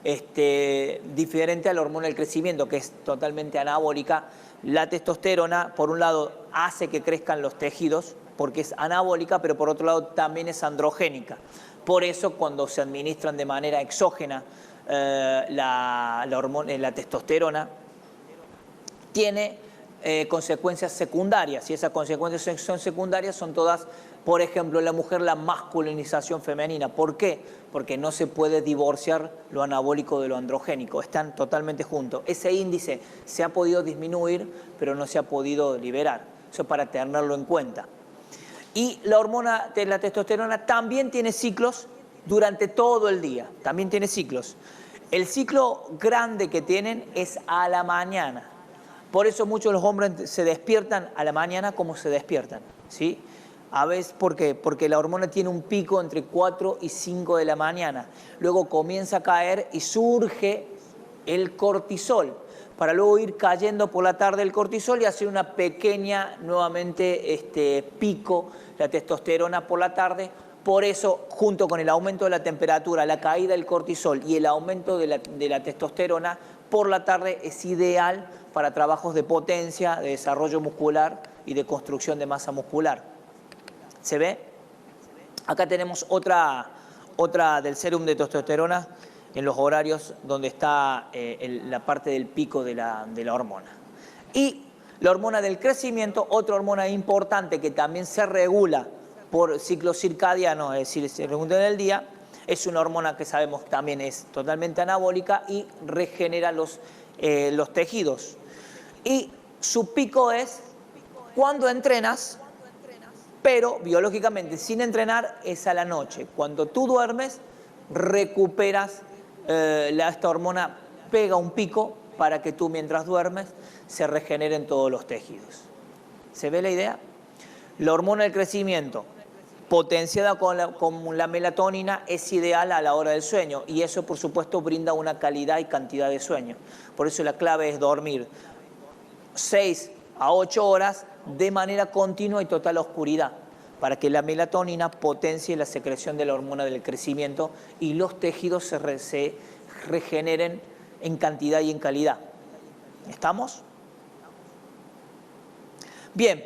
Diferente a la hormona del crecimiento, que es totalmente anabólica. La testosterona, por un lado, hace que crezcan los tejidos, porque es anabólica, pero por otro lado también es androgénica. Por eso, cuando se administran de manera exógena la testosterona, tiene consecuencias secundarias, y esas consecuencias son secundarias, son todas, por ejemplo, en la mujer, la masculinización femenina. ¿Por qué? Porque no se puede divorciar lo anabólico de lo androgénico, están totalmente juntos. Ese índice se ha podido disminuir, pero no se ha podido liberar. Eso es para tenerlo en cuenta. Y la hormona de la testosterona también tiene ciclos durante todo el día, también tiene ciclos. El ciclo grande que tienen es a la mañana. Por eso muchos de los hombres se despiertan a la mañana como se despiertan, ¿sí? A veces, ¿por qué? Porque la hormona tiene un pico entre 4 y 5 de la mañana. Luego comienza a caer y surge el cortisol, para luego ir cayendo por la tarde el cortisol y hacer una pequeña, nuevamente, pico, la testosterona por la tarde. Por eso, junto con el aumento de la temperatura, la caída del cortisol y el aumento de la testosterona, por la tarde es ideal para trabajos de potencia, de desarrollo muscular y de construcción de masa muscular. ¿Se ve? Acá tenemos otra del sérum de testosterona en los horarios donde está la parte del pico de la hormona. Y la hormona del crecimiento, otra hormona importante que también se regula por ciclo circadiano, es decir, se regula en el día, es una hormona que sabemos también es totalmente anabólica y regenera los tejidos. Y su pico es cuando entrenas, pero biológicamente sin entrenar es a la noche. Cuando tú duermes, recuperas esta hormona, pega un pico para que tú mientras duermes se regeneren todos los tejidos. ¿Se ve la idea? La hormona del crecimiento, potenciada con la melatonina, es ideal a la hora del sueño y eso por supuesto brinda una calidad y cantidad de sueño. Por eso la clave es dormir 6 a 8 horas de manera continua y total oscuridad, para que la melatonina potencie la secreción de la hormona del crecimiento y los tejidos se regeneren en cantidad y en calidad. ¿Estamos? Bien,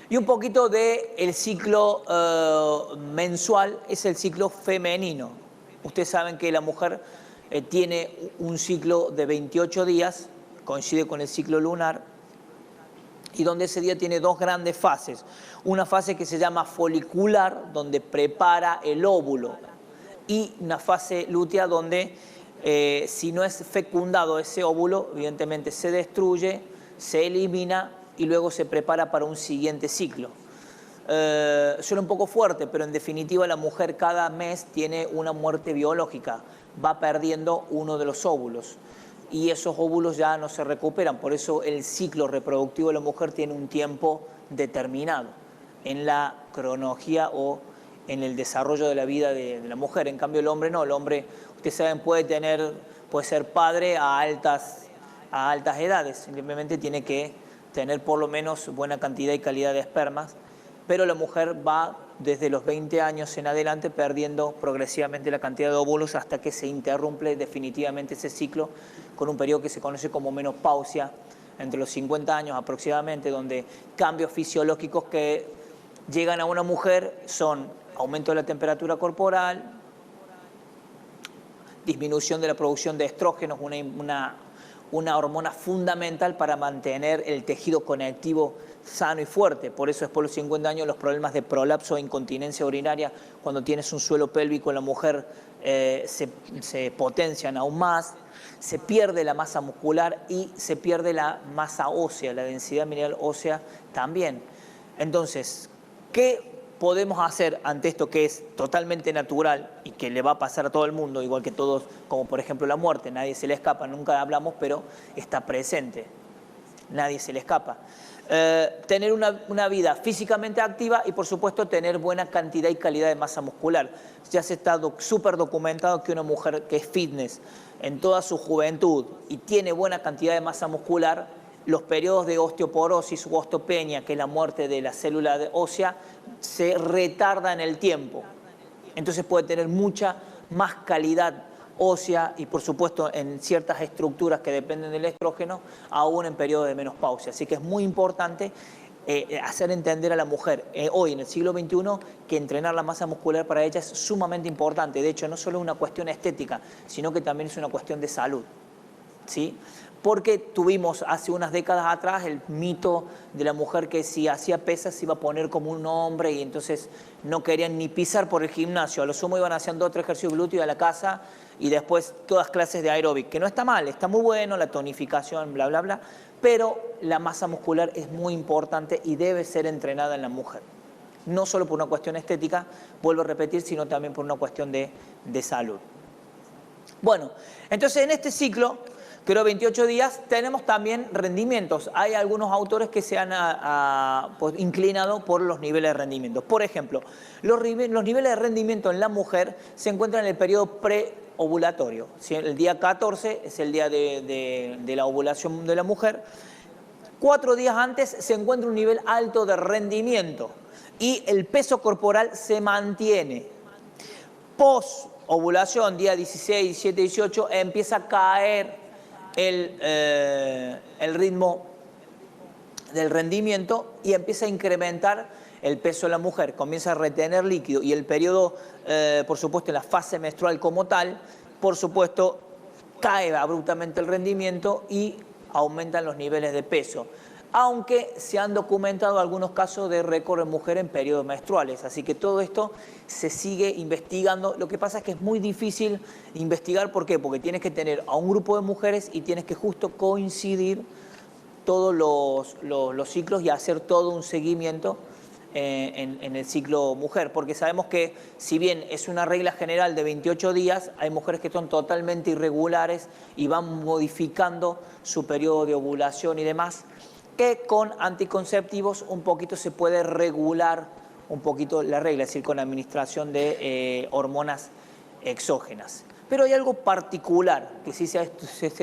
y un poquito del ciclo mensual es el ciclo femenino. Ustedes saben que la mujer tiene un ciclo de 28 días, coincide con el ciclo lunar, y donde ese día tiene dos grandes fases. Una fase que se llama folicular, donde prepara el óvulo, y una fase lútea donde si no es fecundado ese óvulo, evidentemente se destruye, se elimina y luego se prepara para un siguiente ciclo. Suena un poco fuerte, pero en definitiva la mujer cada mes tiene una muerte biológica, va perdiendo uno de los óvulos. Y esos óvulos ya no se recuperan, por eso el ciclo reproductivo de la mujer tiene un tiempo determinado en la cronología o en el desarrollo de la vida de la mujer. En cambio el hombre no, el hombre, ustedes saben, puede ser padre a altas edades, simplemente tiene que tener por lo menos buena cantidad y calidad de espermas, pero la mujer va desde los 20 años en adelante perdiendo progresivamente la cantidad de óvulos hasta que se interrumpe definitivamente ese ciclo con un periodo que se conoce como menopausia, entre los 50 años aproximadamente, donde cambios fisiológicos que llegan a una mujer son aumento de la temperatura corporal, disminución de la producción de estrógenos, una hormona fundamental para mantener el tejido conectivo sano y fuerte. Por eso después de los 50 años los problemas de prolapso e incontinencia urinaria, cuando tienes un suelo pélvico en la mujer, se potencian aún más, se pierde la masa muscular y se pierde la masa ósea, la densidad mineral ósea también. Entonces, ¿qué podemos hacer ante esto que es totalmente natural y que le va a pasar a todo el mundo, igual que todos, como por ejemplo la muerte? Nadie se le escapa, nunca hablamos, pero está presente. Nadie se le escapa. Tener una vida físicamente activa y por supuesto tener buena cantidad y calidad de masa muscular. Ya se está súper documentado que una mujer que es fitness en toda su juventud y tiene buena cantidad de masa muscular, los periodos de osteoporosis u osteopenia, que es la muerte de la célula ósea, se retarda en el tiempo. Entonces puede tener mucha más calidad ósea y por supuesto en ciertas estructuras que dependen del estrógeno, aún en periodo de menopausia. Así que es muy importante hacer entender a la mujer hoy en el siglo XXI que entrenar la masa muscular para ella es sumamente importante. De hecho, no solo es una cuestión estética, sino que también es una cuestión de salud, ¿sí? Porque tuvimos hace unas décadas atrás el mito de la mujer que si hacía pesas se iba a poner como un hombre y entonces no querían ni pisar por el gimnasio. A lo sumo iban haciendo otro ejercicio glúteo a la casa y después todas clases de aeróbic, que no está mal, está muy bueno, la tonificación, bla, bla, bla, pero la masa muscular es muy importante y debe ser entrenada en la mujer. No solo por una cuestión estética, vuelvo a repetir, sino también por una cuestión de salud. Bueno, entonces en este ciclo, creo 28 días, tenemos también rendimientos. Hay algunos autores que se han pues, inclinado por los niveles de rendimiento. Por ejemplo, los niveles de rendimiento en la mujer se encuentran en el periodo preovulatorio. ¿Sí? El día 14 es el día de la ovulación de la mujer. 4 días antes se encuentra un nivel alto de rendimiento y el peso corporal se mantiene. Post-ovulación, día 16, 17, 18, empieza a caer el ritmo del rendimiento y empieza a incrementar el peso de la mujer, comienza a retener líquido y el periodo, por supuesto, en la fase menstrual como tal, por supuesto, cae abruptamente el rendimiento y aumentan los niveles de peso. Aunque se han documentado algunos casos de récord en mujeres en periodos menstruales. Así que todo esto se sigue investigando. Lo que pasa es que es muy difícil investigar. ¿Por qué? Porque tienes que tener a un grupo de mujeres y tienes que justo coincidir todos los ciclos y hacer todo un seguimiento en el ciclo mujer. Porque sabemos que si bien es una regla general de 28 días, hay mujeres que son totalmente irregulares y van modificando su periodo de ovulación y demás, que con anticonceptivos un poquito se puede regular un poquito la regla, es decir, con administración de hormonas exógenas. Pero hay algo particular que sí se ha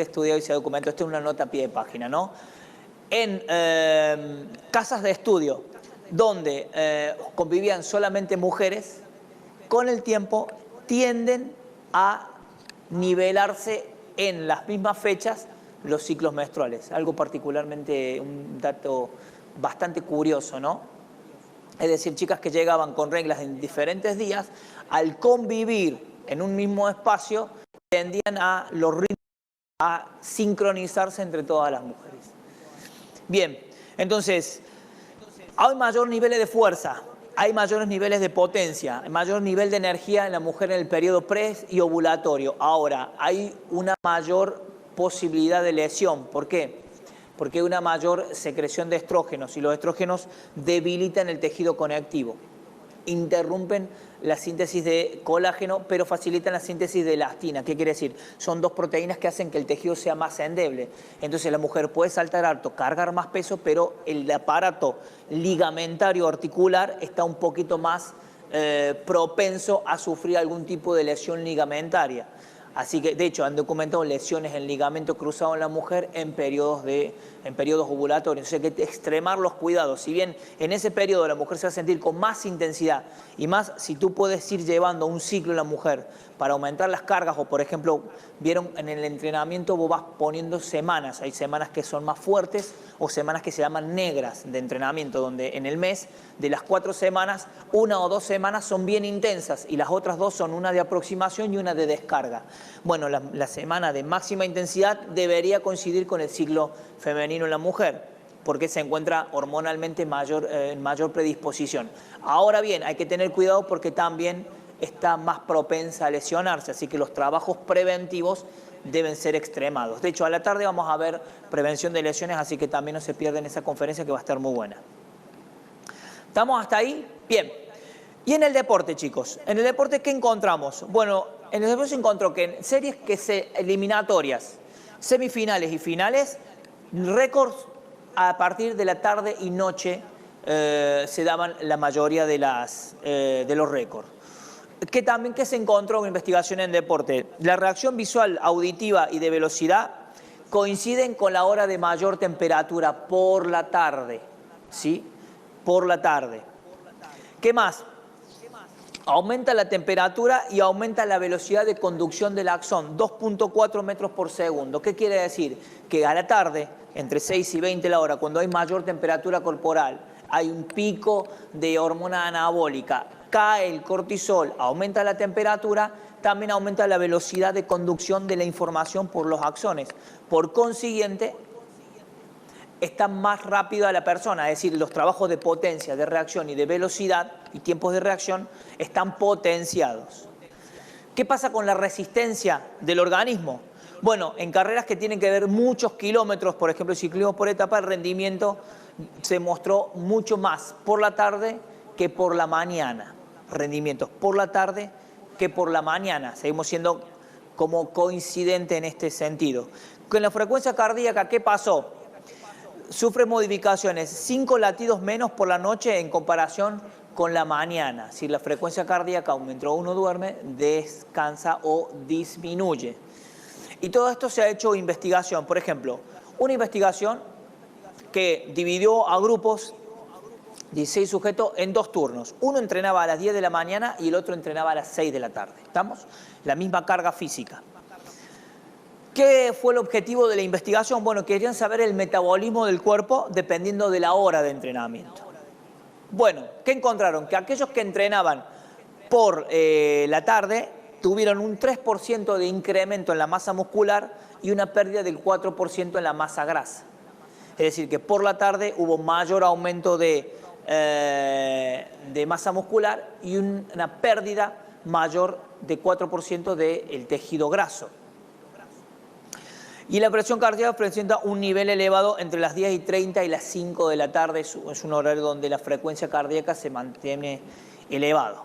estudiado y se ha documentado, esto es una nota a pie de página, ¿no? En casas de estudio donde convivían solamente mujeres, con el tiempo tienden a nivelarse en las mismas fechas los ciclos menstruales, algo particularmente, un dato bastante curioso, ¿no? Es decir, chicas que llegaban con reglas en diferentes días, al convivir en un mismo espacio, tendían a los ritmos a sincronizarse entre todas las mujeres. Bien, entonces, hay mayor niveles de fuerza, hay mayores niveles de potencia, hay mayor nivel de energía en la mujer en el periodo pre y ovulatorio. Ahora, hay una mayor posibilidad de lesión. ¿Por qué? Porque hay una mayor secreción de estrógenos y los estrógenos debilitan el tejido conectivo, interrumpen la síntesis de colágeno, pero facilitan la síntesis de elastina. ¿Qué quiere decir? Son dos proteínas que hacen que el tejido sea más endeble. Entonces la mujer puede saltar alto, cargar más peso, pero el aparato ligamentario articular está un poquito más propenso a sufrir algún tipo de lesión ligamentaria. Así que, de hecho, han documentado lesiones en ligamento cruzado en la mujer en periodos ovulatorios. Entonces hay que extremar los cuidados. Si bien en ese periodo la mujer se va a sentir con más intensidad y más si tú puedes ir llevando un ciclo en la mujer para aumentar las cargas o, por ejemplo, vieron en el entrenamiento vos vas poniendo semanas. Hay semanas que son más fuertes o semanas que se llaman negras de entrenamiento, donde en el mes de las 4 semanas, 1 o 2 semanas son bien intensas y las otras 2 son una de aproximación y una de descarga. Bueno, la semana de máxima intensidad debería coincidir con el ciclo femenino en la mujer. porque se encuentra hormonalmente en mayor predisposición. Ahora bien, hay que tener cuidado porque también está más propensa a lesionarse, así que los trabajos preventivos deben ser extremados. De hecho, a la tarde vamos a ver prevención de lesiones, así que también no se pierden esa conferencia que va a estar muy buena. ¿Estamos hasta ahí? Bien. Y en el deporte, chicos, ¿en el deporte qué encontramos? Bueno, en el deporte se encontró que en series eliminatorias, semifinales y finales, récords a partir de la tarde y noche se daban la mayoría de los récords. ¿Qué se encontró en investigación en deporte? La reacción visual, auditiva y de velocidad coinciden con la hora de mayor temperatura por la tarde, ¿sí? Por la tarde. ¿Qué más? Aumenta la temperatura y aumenta la velocidad de conducción del axón, 2.4 metros por segundo. ¿Qué quiere decir? Que a la tarde, entre 6 y 20 la hora, cuando hay mayor temperatura corporal, hay un pico de hormona anabólica, cae el cortisol, aumenta la temperatura, también aumenta la velocidad de conducción de la información por los axones. Por consiguiente, está más rápida la persona, es decir, los trabajos de potencia, de reacción y de velocidad y tiempos de reacción están potenciados. ¿Qué pasa con la resistencia del organismo? Bueno, en carreras que tienen que ver muchos kilómetros, por ejemplo, el ciclismo por etapa, el rendimiento se mostró mucho más por la tarde que por la mañana. Rendimientos por la tarde que por la mañana. Seguimos siendo como coincidente en este sentido. Con la frecuencia cardíaca, ¿qué pasó? Sufre modificaciones, 5 latidos menos por la noche en comparación con la mañana. Si la frecuencia cardíaca aumentó, uno duerme, descansa o disminuye. Y todo esto se ha hecho investigación. Por ejemplo, una investigación que dividió a grupos, 16 sujetos, en 2 turnos. Uno entrenaba a las 10 de la mañana y el otro entrenaba a las 6 de la tarde. ¿Estamos? La misma carga física. ¿Qué fue el objetivo de la investigación? Bueno, querían saber el metabolismo del cuerpo dependiendo de la hora de entrenamiento. Bueno, ¿qué encontraron? Que aquellos que entrenaban por la tarde tuvieron un 3% de incremento en la masa muscular y una pérdida del 4% en la masa grasa. Es decir, que por la tarde hubo mayor aumento de masa muscular y una pérdida mayor de 4% del tejido graso. Y la presión cardíaca presenta un nivel elevado entre las 10:30 y las 5 de la tarde. Es un horario donde la frecuencia cardíaca se mantiene elevado.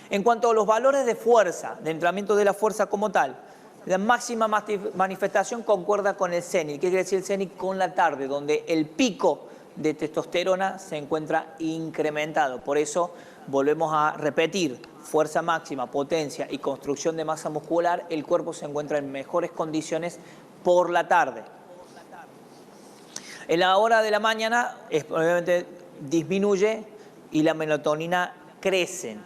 En cuanto a los valores de fuerza, de entrenamiento de la fuerza como tal, la máxima manifestación concuerda con el cenit. ¿Qué quiere decir el cenit? Con la tarde, donde el pico de testosterona se encuentra incrementado. Por eso volvemos a repetir, fuerza máxima, potencia y construcción de masa muscular, el cuerpo se encuentra en mejores condiciones por la tarde. En la hora de la mañana, obviamente disminuye y la melatonina crece.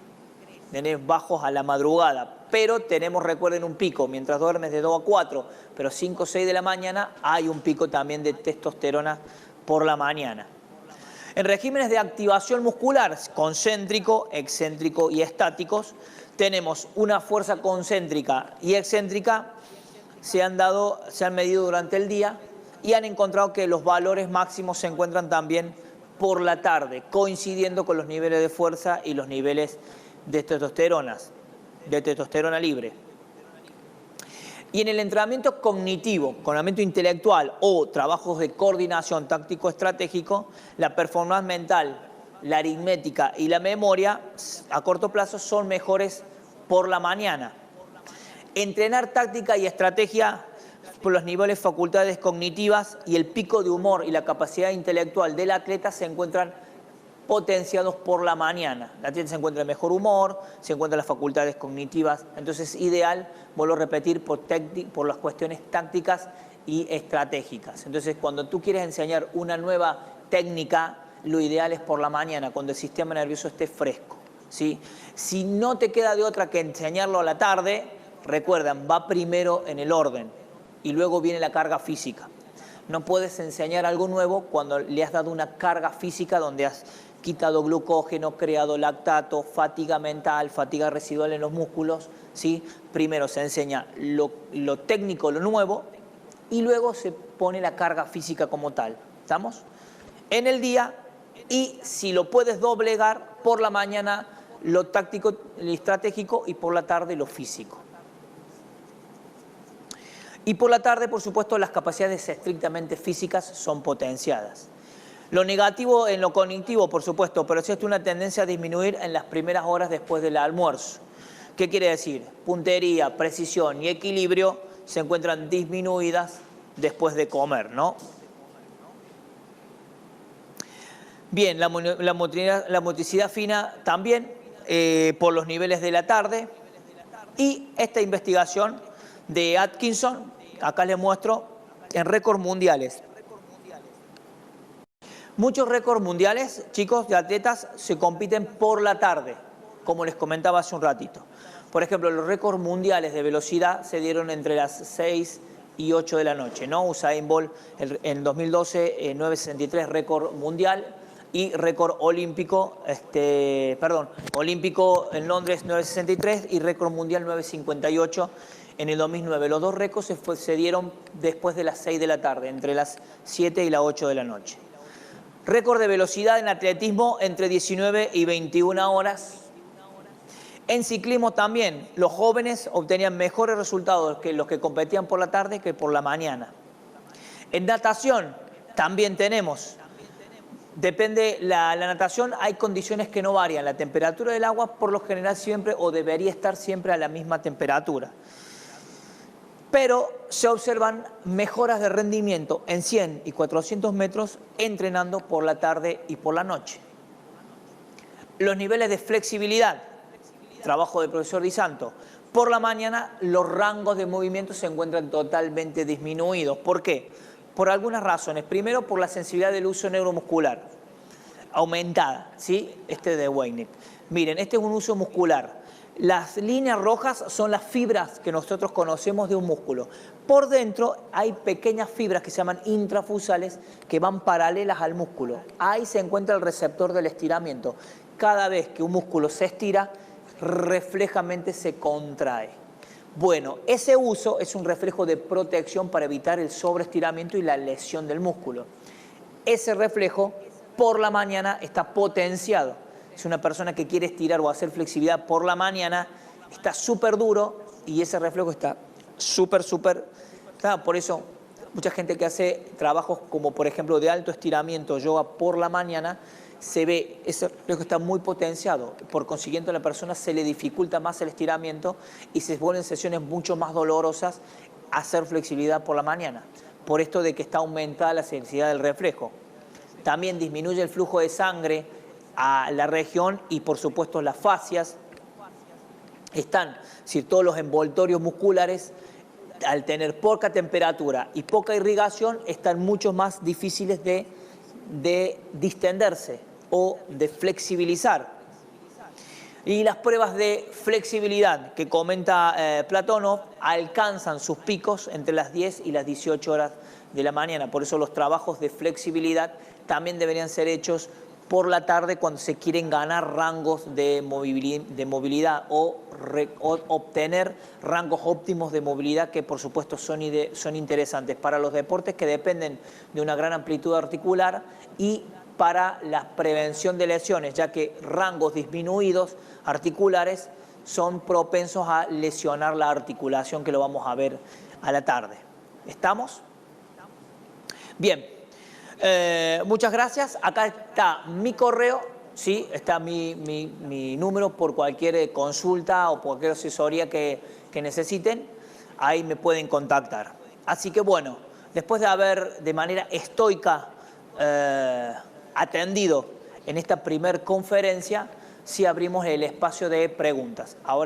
Tenés bajos a la madrugada, pero tenemos, recuerden, un pico. Mientras duermes de 2 a 4, pero 5 o 6 de la mañana, hay un pico también de testosterona por la mañana. En regímenes de activación muscular, concéntrico, excéntrico y estáticos, tenemos una fuerza concéntrica y excéntrica, se han medido durante el día y han encontrado que los valores máximos se encuentran también por la tarde, coincidiendo con los niveles de fuerza y los niveles de testosterona libre. Y en el entrenamiento cognitivo, entrenamiento intelectual o trabajos de coordinación táctico-estratégico, la performance mental, la aritmética y la memoria a corto plazo son mejores por la mañana. Entrenar táctica y estrategia por los niveles facultades cognitivas y el pico de humor y la capacidad intelectual del atleta se encuentran potenciados por la mañana. El atleta se encuentra en mejor humor, se encuentran las facultades cognitivas, entonces es ideal, vuelvo a repetir, por las cuestiones tácticas y estratégicas. Entonces, cuando tú quieres enseñar una nueva técnica, lo ideal es por la mañana, cuando el sistema nervioso esté fresco, ¿sí? Si no te queda de otra que enseñarlo a la tarde, recuerdan, va primero en el orden y luego viene la carga física. No puedes enseñar algo nuevo cuando le has dado una carga física donde has quitado glucógeno, creado lactato, fatiga mental, fatiga residual en los músculos, ¿sí? Primero se enseña lo técnico, lo nuevo, y luego se pone la carga física como tal. ¿Estamos? En el día, y si lo puedes doblegar, por la mañana lo táctico, lo estratégico, y por la tarde lo físico. Y por la tarde, por supuesto, las capacidades estrictamente físicas son potenciadas. Lo negativo en lo cognitivo, por supuesto, pero existe una tendencia a disminuir en las primeras horas después del almuerzo. ¿Qué quiere decir? Puntería, precisión y equilibrio se encuentran disminuidas después de comer, ¿no? Bien, la motricidad fina también por los niveles de la tarde. Y esta investigación de Atkinson, acá les muestro, en récords mundiales. Muchos récords mundiales, chicos, de atletas se compiten por la tarde, como les comentaba hace un ratito. Por ejemplo, los récords mundiales de velocidad se dieron entre las 6 y 8 de la noche, ¿no? Usain Bolt en 2012, 9.63 récord mundial, y récord olímpico, olímpico en Londres 9.63 y récord mundial 9.58 en el 2009. Los dos récords se dieron después de las 6 de la tarde, entre las 7 y las 8 de la noche. Récord de velocidad en atletismo entre 19 y 21 horas. En ciclismo también, los jóvenes obtenían mejores resultados que los que competían por la tarde que por la mañana. En natación también tenemos, depende, la natación hay condiciones que no varían. La temperatura del agua por lo general siempre o debería estar siempre a la misma temperatura. Pero se observan mejoras de rendimiento en 100 y 400 metros entrenando por la tarde y por la noche. Los niveles de flexibilidad, trabajo del profesor Di Santo. Por la mañana los rangos de movimiento se encuentran totalmente disminuidos. ¿Por qué? Por algunas razones. Primero, por la sensibilidad del uso neuromuscular aumentada, ¿sí? De Weinig. Miren, este es un uso muscular. Las líneas rojas son las fibras que nosotros conocemos de un músculo. Por dentro hay pequeñas fibras que se llaman intrafusales que van paralelas al músculo. Ahí se encuentra el receptor del estiramiento. Cada vez que un músculo se estira, reflejamente se contrae. Bueno, ese uso es un reflejo de protección para evitar el sobreestiramiento y la lesión del músculo. Ese reflejo por la mañana está potenciado. Es una persona que quiere estirar o hacer flexibilidad por la mañana, está súper duro y ese reflejo está súper. Claro, por eso mucha gente que hace trabajos como por ejemplo de alto estiramiento, yoga por la mañana, se ve, ese reflejo está muy potenciado. Por consiguiente a la persona se le dificulta más el estiramiento y se vuelven sesiones mucho más dolorosas hacer flexibilidad por la mañana. Por esto de que está aumentada la sensibilidad del reflejo. También disminuye el flujo de sangre a la región y por supuesto las fascias están, si todos los envoltorios musculares al tener poca temperatura y poca irrigación están mucho más difíciles de distenderse o de flexibilizar. Y las pruebas de flexibilidad que comenta Platonov alcanzan sus picos entre las 10 y las 18 horas de la mañana. Por eso los trabajos de flexibilidad también deberían ser hechos por la tarde cuando se quieren ganar rangos de movilidad o obtener rangos óptimos de movilidad que por supuesto son interesantes para los deportes que dependen de una gran amplitud articular y para la prevención de lesiones, ya que rangos disminuidos articulares son propensos a lesionar la articulación, que lo vamos a ver a la tarde. ¿Estamos? Bien. Muchas gracias. Acá está mi correo, ¿sí? Está mi número por cualquier consulta o cualquier asesoría que necesiten. Ahí me pueden contactar. Así que bueno, después de haber de manera estoica atendido en esta primer conferencia, sí abrimos el espacio de preguntas. Ahora